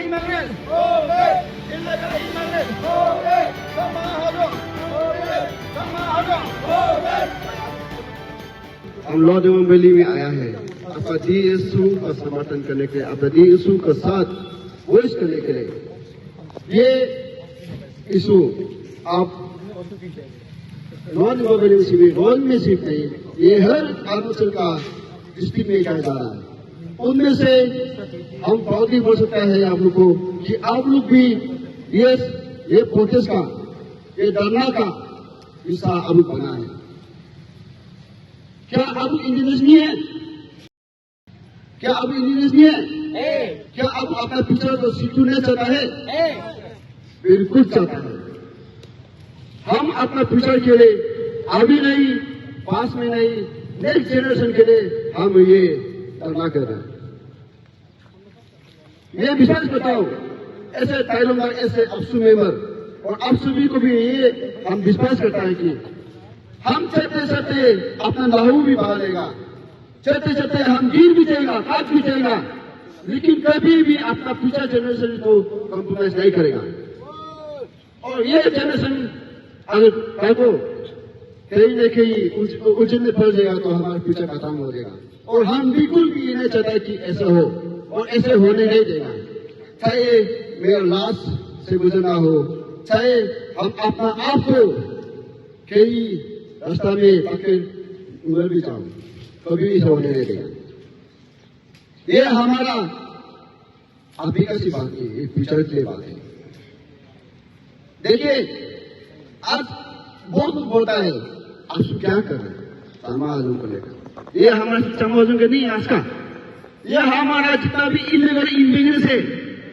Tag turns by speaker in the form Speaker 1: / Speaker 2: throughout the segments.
Speaker 1: Immanuel. Illegal Immanuel. Sama Hajo. Sama Hajo.
Speaker 2: हम law एवं valley में आया है आपका DSU का समर्थन करने के लिए, आपका DSU का साथ वोट करने के लिए। ये इशू आप नॉन रोल में सिर्फ नहीं, ये हर अरुणाचल का डिस्ट्रिक्ट में किया जा रहा है। उनमें से हम प्राउडली बोल सकते हैं आप लोग को कि आप लोग भी ये प्रोटेस्ट का, ये धरना का हिस्सा अब बना है। क्या अब इंजीनियर्स नहीं है? क्या अब इंजीनियर्स नहीं है? क्या अब आपका पिक्चर को सीखना चाहता है? बिल्कुल चाहता है। हम अपना फ्यूचर के लिए अभी नहीं, पास में नहीं, नेक्स्ट जनरेशन के लिए हम ये धरना कर रहे हैं। ये विश्वास बताओ ऐसे ताइलोंगा, ऐसे अपसू मेंबर और आप सभी को भी ये हम विश्वास करता है कि हम चलते चलते अपना लहू भी बहा लेगा, चलते चलते हम गिर भी जाएगा, काट भी जाएगा, लेकिन कभी भी अपना फ्यूचर जनरेशन को कॉम्प्रोमाइज नहीं करेगा। और ये जनरेशन अगर को कहीं न कहीं उलझन में फंस जाएगा तो हमारा फ्यूचर खत्म हो जाएगा। और हम बिल्कुल भी नहीं चाहते कि ऐसा हो और ऐसे होने नहीं देगा। चाहे मेरा लाश से गुजरना हो, चाहे हम अपना आप को कई रास्ता में पकड़ उगल भी जाओ, कभी ऐसा होने नहीं देगा। ये हमारा अभी का सी बात है, ये फ्यूचर की बात है। देखिए आज बहुत कुछ बोलता है, आप क्या कर रहे हैं समाजों को लेकर? ये हमारा समाजों का नहीं है आज का, ये हमारा जितना भी इलीगल इमिग्रेंट्स है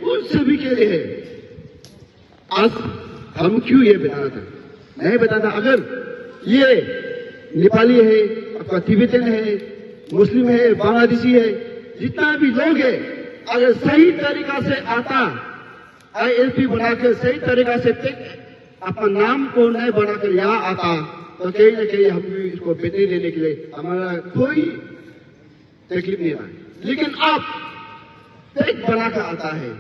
Speaker 2: उन सभी के लिए है। आज हम क्यों ये बताना था, नहीं बताता। अगर ये नेपाली है, आपका तिब्बतन है, मुस्लिम है, बांग्लादेशी है, जितना भी लोग है, अगर सही तरीका से आता ILP बनाकर सही तरीका से अपना नाम को नहीं बनाकर यहाँ आता तो कहीं न कहीं हम भी इसको बेटे देने के लिए हमारा कोई तकलीफ नहीं रहा। लेकिन आप फेक बनाकर आता है,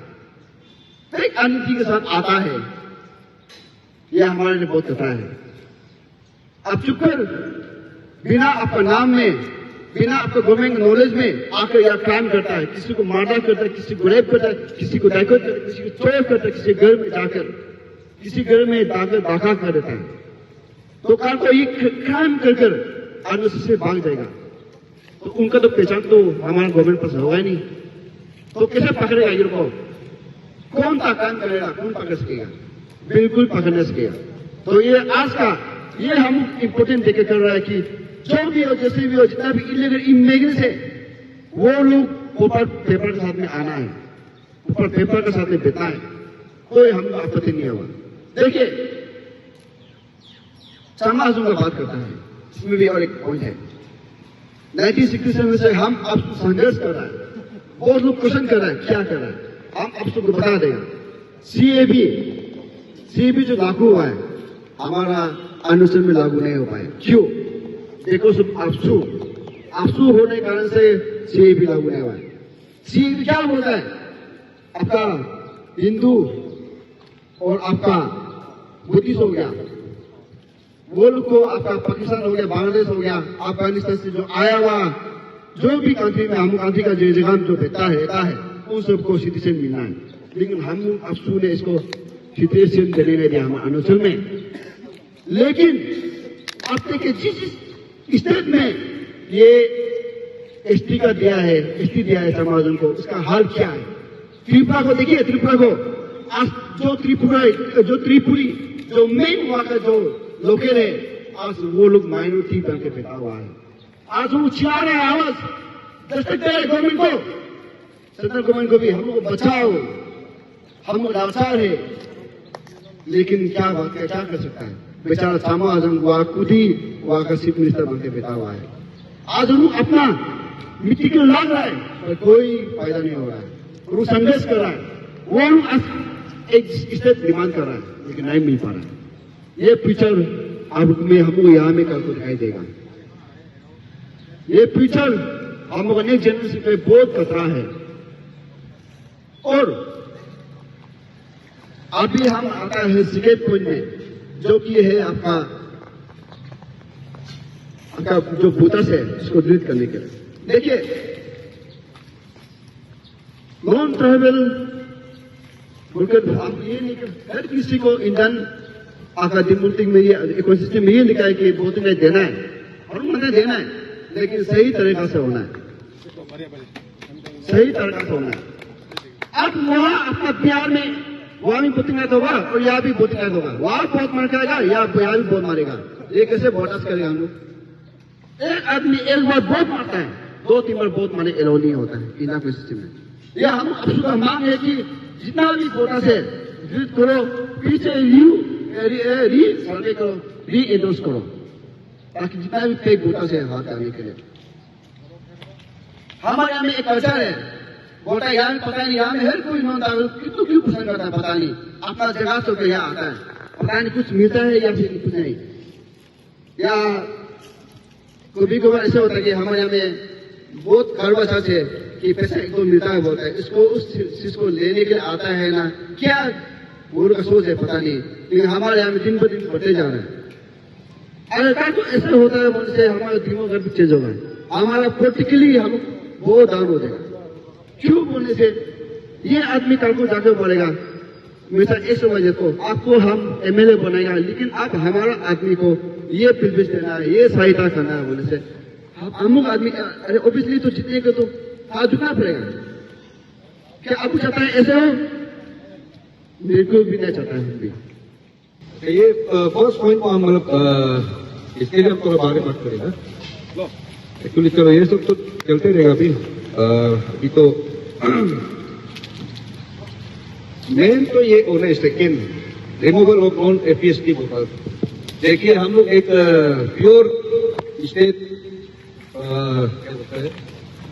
Speaker 2: फेक अनिति के साथ आता है, यह हमारे लिए बहुत खतरा है। आप चुप कर बिना आपका नाम में, बिना आपका गवर्नमेंट नॉलेज में आकर यह क्राइम करता है, किसी को मर्डर करता है, किसी को रेप करता है, किसी को डायकोट करता है, किसी को चोर करता है, किसी घर में जाकर, किसी घर में जाकर दाखा कर देता है, तो कल को ये क्राइम कर आदमी से भाग जाएगा तो उनका तो पहचान तो हमारा गवर्नमेंट पास होगा ही नहीं। तो कैसे पकड़ेगा ये को? कौन सा काम करेगा, कौन पकड़ सकेगा? बिल्कुल पकड़ नहीं सकेगा। तो ये आज का ये हम इम्पोर्टेंट देकर कर रहा है कि जो भी हो, जैसे भी हो, जितना भी इलीगल इमिग्रेंट्स है वो लोग ऊपर पेपर के साथ में आना है, ऊपर पेपर के साथ में बिता है, कोई हम आपत्ति नहीं होगा। देखिए समाजों का बात करता है, इसमें भी और एक पॉइंट है। 1967 से हम अब संघर्ष कर रहा है, बहुत लोग क्वेश्चन कर रहा है क्या कर रहा है, हम अब सबको बता देगा। CAB जो लागू हुआ है हमारा अनुच्छेद में लागू नहीं हो पाए। क्यों? देखो सब आपसू होने के कारण से CAB लागू नहीं हुआ है। CAB क्या बोलता है? आपका हिंदू और आपका बुद्धिस्ट हो गया, वो लोग को आपका पाकिस्तान हो गया, बांग्लादेश हो गया, अफगानिस्तान से जो आया हुआ जो भी कंट्री में हम कंट्री का जो जगह जो रहता है उन सबको सिटीजन मिलना है। लेकिन हम आपसू ने इसको सिटीजन देने नहीं दिया हमारे अनुच्छेद में। लेकिन अब तक जिस स्टेट में ये ST का दिया है, ST दिया है समाजों को, इसका हाल क्या है? त्रिपुरा को देखिए, त्रिपुरा को आज जो त्रिपुरी जो मेन वहां का जो लोकल है, आज वो लोग माइनॉरिटी बन के बैठा हुआ है। आज वो चिल्ला रहे हैं, आवाज दस्तक दे रहे गवर्नमेंट को, सेंट्रल गवर्नमेंट को भी हम लोग बचाओ, हम लोग लाचार है। लेकिन क्या कर सकता है बेचारा सामा आजम वहां खुद ही वहां का चीफ मिनिस्टर बन के बैठा हुआ है। आज हम लोग अपना मिट्टी को लाग रहा है पर कोई फायदा नहीं हो रहा है, वो संघर्ष कर रहा है, वो लोग एक स्टेट डिमांड कर रहा है लेकिन नहीं मिल पा रहा है। ये फ्यूचर अब में हमको यहाँ में कल को दिखाई देगा। ये फ्यूचर हम लोग नेक्स्ट जनरेशन पे बहुत खतरा है। और अभी हम आता है सिकेट पॉइंट में, जो कि है आपका जो बूथर्स है उसको डिलीट करने के लिए। देखिए, नॉन ट्राइबल बोलकर आप ये नहीं कर, हर किसी को इंडियन आकादिमुल्टिंग में ये इकोसिस्टम में ये लिखा है कि वोटिंग राइट देना है और मुझे देना है, लेकिन सही तरीका से होना है, सही तरीका से होना है। अब वहां अपना बिहार में वहां भी वोटिंग राइट होगा और यहाँ भी वोटिंग राइट होगा, वहां बहुत मार खाएगा यहाँ भी बहुत मारेगा। ये कैसे वोटर्स करेगा हम लोग? एक आदमी एक बार बहुत मारता है, 2-3 बार बहुत मारने एलो नहीं होता है इंडिया के सिस्टम में। यह हम अब मांग है कि जितना भी वोटर्स है विजिट करो, पीछे री सर्वे करो, री एंडोर्स करो, ताकि जितना भी फेक वोटर्स है हाथ आने के लिए। हमारे यहाँ में एक कल्चर है, वोटर यहाँ में पता नहीं, यहाँ में हर कोई नॉन ट्राइबल क्यों पसंद करता है पता नहीं, अपना जगह से यहाँ आता है, पता नहीं कुछ मिलता है या फिर कुछ नहीं। या कभी कभार ऐसा होता है कि हमारे यहाँ में बहुत गर्वशास है कि पैसा एक तो मिलता है, बोलता है इसको उस चीज को लेने के लिए आता है ना, क्या वो का सोच है पता नहीं, लेकिन हमारे यहाँ में दिन ब दिन बढ़ते जा रहे हैं। अगर तो ऐसा होता है बोलने से हमारा दिमाग भी चेंज होगा, हमारा पोलिटिकली हम बहुत डाउन हो जाएगा। क्यों बोलने से ये आदमी कल को जाकर बोलेगा मेरा ऐसे वजह को आपको हम एमएलए बनाएगा, लेकिन आप हमारा आदमी को ये प्रिविलेज देना है, ये सहायता करना है बोलने से अमुक आदमी, अरे ऑब्वियसली तो जीतने के तो हाथ झुकना पड़ेगा। क्या आपको चाहता है ऐसे हो? मेरे को भी नहीं चाहता है भी।
Speaker 3: ये फर्स्ट पॉइंट को हम मतलब इसके लिए हम थोड़ा बारे बात करेगा। एक्चुअली चलो ये सब तो चलते रहेगा अभी तो मेन तो ये होना है second removal of non APST voter. देखिए हम लोग एक प्योर स्टेट क्या बोलता है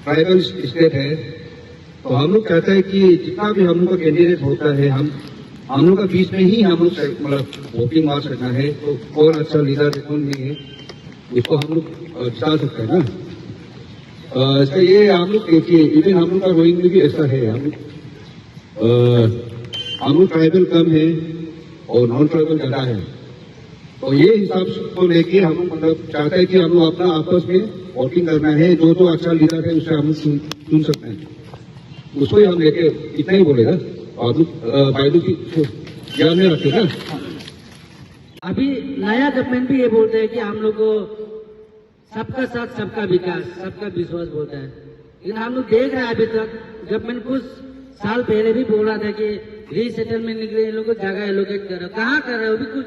Speaker 3: ट्राइबल स्टेट है, तो हम लोग कहते हैं कि जितना भी हम लोग का कैंडिडेट होता है हम लोग का बीच में ही हम लोग मतलब वोटिंग मार सकना है, तो कौन अच्छा लीडर है कौन नहीं है इसको हम लोग जिता सकते हैं ना। इसका ये हम लोग देखिए इवन हम लोग का रोइंग में भी ऐसा है, हम लोग ट्राइबल कम है और नॉन ट्राइबल ज्यादा है, तो ये हिसाब को लेके हम लोग मतलब चाहते हैं कि हम लोग अपना आपस में वोटिंग करना है, जो अच्छा लीडर है उससे हम लोग चुन सकते हैं, उसको ही हम लेके इतना ही बोलेगा और बायदू की ध्यान में रखेगा।
Speaker 4: अभी नया गवर्नमेंट भी ये बोलते हैं कि हम लोग को सबका साथ सबका विकास सबका विश्वास बोलता है, लेकिन हम लोग देख रहे हैं अभी तक गवर्नमेंट कुछ साल पहले भी बोल रहा था कि रीसेटलमेंट निकले इन लोगों को जगह एलोकेट कर रहे हो, कहाँ कर रहे हो, अभी कुछ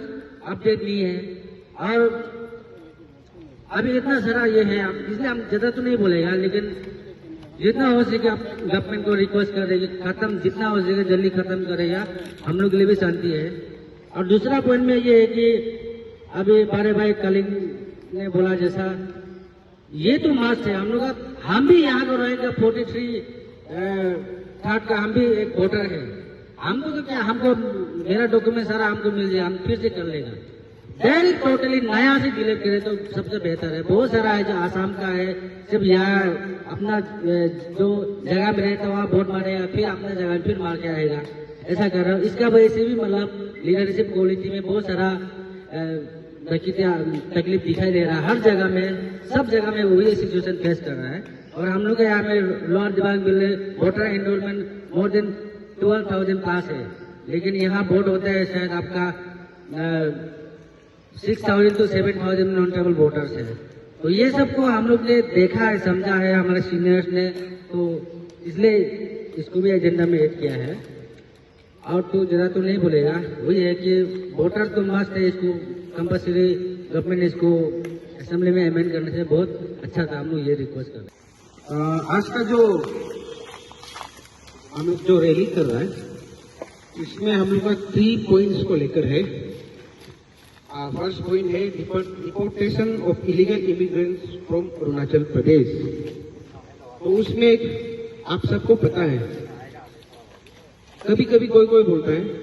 Speaker 4: अपडेट नहीं है। और अभी इतना सारा ये है, इसलिए हम ज्यादा तो नहीं बोलेगा, लेकिन जितना हो सके आप गवर्नमेंट को रिक्वेस्ट कर देंगे खत्म, जितना हो सके जल्दी खत्म करेगा, हम लोग के लिए भी शांति है। और दूसरा पॉइंट में ये है कि अभी बारे भाई कलिंग ने बोला जैसा ये तो मस्त है, हम लोग हम भी यहाँ का रहेगा 43 का हम भी एक वोटर है, हमको तो क्या, हमको मेरा डॉक्यूमेंट सारा हमको मिल जाए, हम फिर से कर लेगा। देन टोटली नया से डिलीट करे तो सबसे बेहतर है। बहुत सारा है जो आसाम का है, सिर्फ यहाँ अपना जो जगह में रहता वहाँ वोट मारेगा, फिर अपना जगह फिर मार के आएगा, ऐसा कर रहा है। इसका वजह से भी मतलब लीडरशिप क्वालिटी में बहुत सारा तकलीफ दिखाई दे रहा है। हर जगह में सब जगह में वही सिचुएशन फेस कर रहा है। और हम लोग के यहाँ में lower Dibang bill voter enrolment more than 12,000 पास है, लेकिन यहाँ वोट होता है शायद आपका 6,000 to 7,000 नॉन ट्राइबल वोटर्स है। तो ये सबको हम लोग ने देखा है, समझा है हमारे सीनियर्स ने, तो इसलिए इसको भी एजेंडा में ऐड किया है। और तो ज़्यादा तो नहीं बोलेगा, वही है कि वोटर तो मस्त है, इसको कंपल्सरी गवर्नमेंट ने इसको असेंबली में अमेंड करने से बहुत अच्छा था। हम लोग ये रिक्वेस्ट कर रहे हैं। आज का जो हम लोग जो रैली कर रहा है इसमें हम लोग का 3 पॉइंट्स को लेकर है। फर्स्ट पॉइंट है deportation of illegal immigrants from Arunachal Pradesh. तो उसमें आप सबको पता है, कभी कभी कोई बोलता है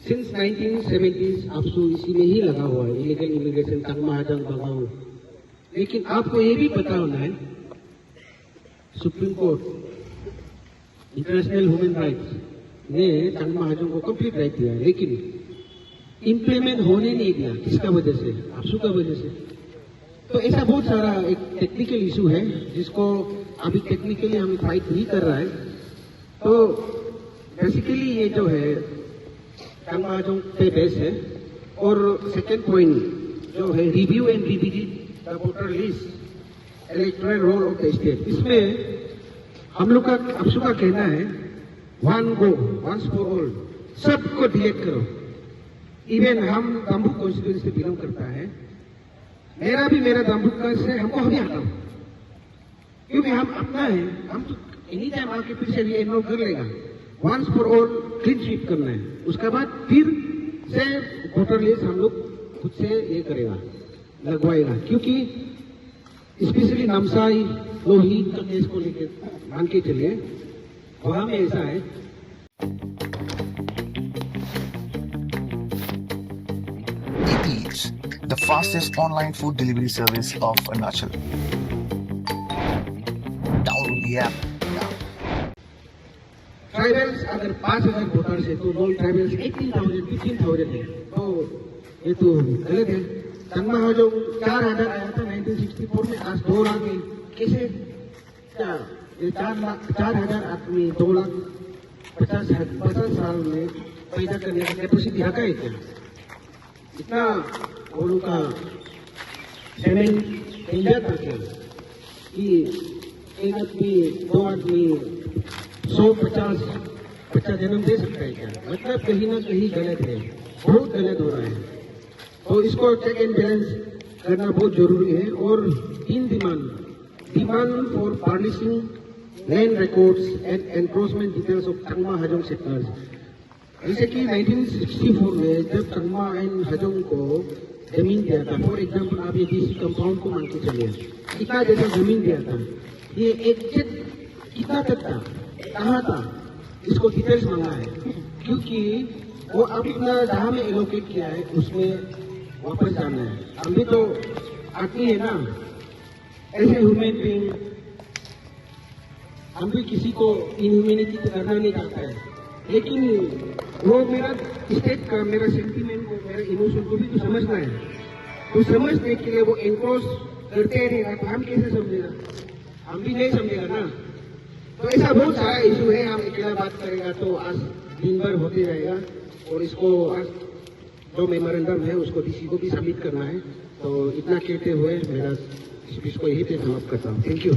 Speaker 4: सिंस 1970s आप तो इसी में ही लगा हुआ है, इलीगल इमिग्रेशन तक महाजन भगाओ। लेकिन आपको ये भी पता होना है supreme court, international human rights,
Speaker 5: ने तंग महाजन को कंप्लीट राइट दिया है, लेकिन इम्प्लीमेंट होने नहीं दिया। किसका वजह से? आपसू का वजह से। तो ऐसा बहुत सारा एक टेक्निकल इशू है जिसको अभी टेक्निकली हम फाइट नहीं कर रहा है। तो बेसिकली ये जो है तंग महाजन पे बेस है। और सेकेंड पॉइंट जो है review and revisit the voter list electoral roll of the state, इसमें हम लोग का आपसू का कहना है one go once for all, सबको डिलीट करो। इवन हम दाम्बुक कॉन्स्टिट्यूंसी से बिलोंग करता है, मेरा दाम्बुक का से हमको अभी हटाओ, क्योंकि हम अपना है, हम तो एनी टाइम आके फिर से रीएनरोल कर लेगा। Once for all clean sweep करना है, उसके बाद फिर से वोटर लिस्ट हम लोग खुद से ये करेगा, लगवाएगा। क्योंकि स्पेशली नामसाई लोहित का केस को लेकर मान के चलिए, वहां में ऐसा है
Speaker 6: Eats, the fastest online food delivery service of Arunachal. Download the app now.
Speaker 5: Tribals अगर 5,000 वोटर्स है तो नॉन ट्राइबल्स 18,000 15,000 है, तो ये तो गलत है। तंग महाजन 4,000 आया था 1964 में, आज 2 लाख है। कैसे? क्या ये 4,000 आदमी 2 लाख 50 साल में पैदा करने का कैपेसिटी रखा है क्या? इतना वो लोग का सेमेंट इंडिया था क्या कि एक आदमी 2 आदमी 150 बच्चा जन्म दे सकता है क्या? मतलब कहीं ना कहीं गलत है, बहुत गलत हो रहा है। तो इसको चेक एंड बैलेंस करना बहुत जरूरी है। और 3 demand for publishing land records and encroachment details of Chakma Hajong settlers. जैसे कि 1964 में जब तंगमा एंड हाजोंग को जमीन दिया था, फॉर एग्जाम्पल आप ये डीसी कंपाउंड को मान के चलिए, कितना जैसा जमीन दिया था, ये एग्जैक्ट कितना तक था, कहाँ था, इसको डिटेल्स मांगा है। क्योंकि वो अपना जहाँ में एलोकेट किया है उसमें वापस जाना है। हम भी तो आदमी है ना, ऐसे ह्यूमन बीइंग, हम भी किसी को इनह्यूमैनिटी तो करना नहीं चाहता है, लेकिन वो मेरा स्टेट का, मेरा सेंटीमेंट को, मेरा इमोशन को भी तो समझना है। तो समझने के लिए वो एनक्रोच करते रहेगा तो हम कैसे समझेगा? हम भी नहीं समझेगा ना। तो ऐसा बहुत सारा इशू है, हम अकेला बात करेगा तो आज दिन भर होते रहेगा। और इसको आज जो मेमोरेंडम है उसको डीसी को भी सबमिट करना है। तो इतना कहते हुए मेरा स्पीच को यही पे समाप्त करता हूँ। Thank you.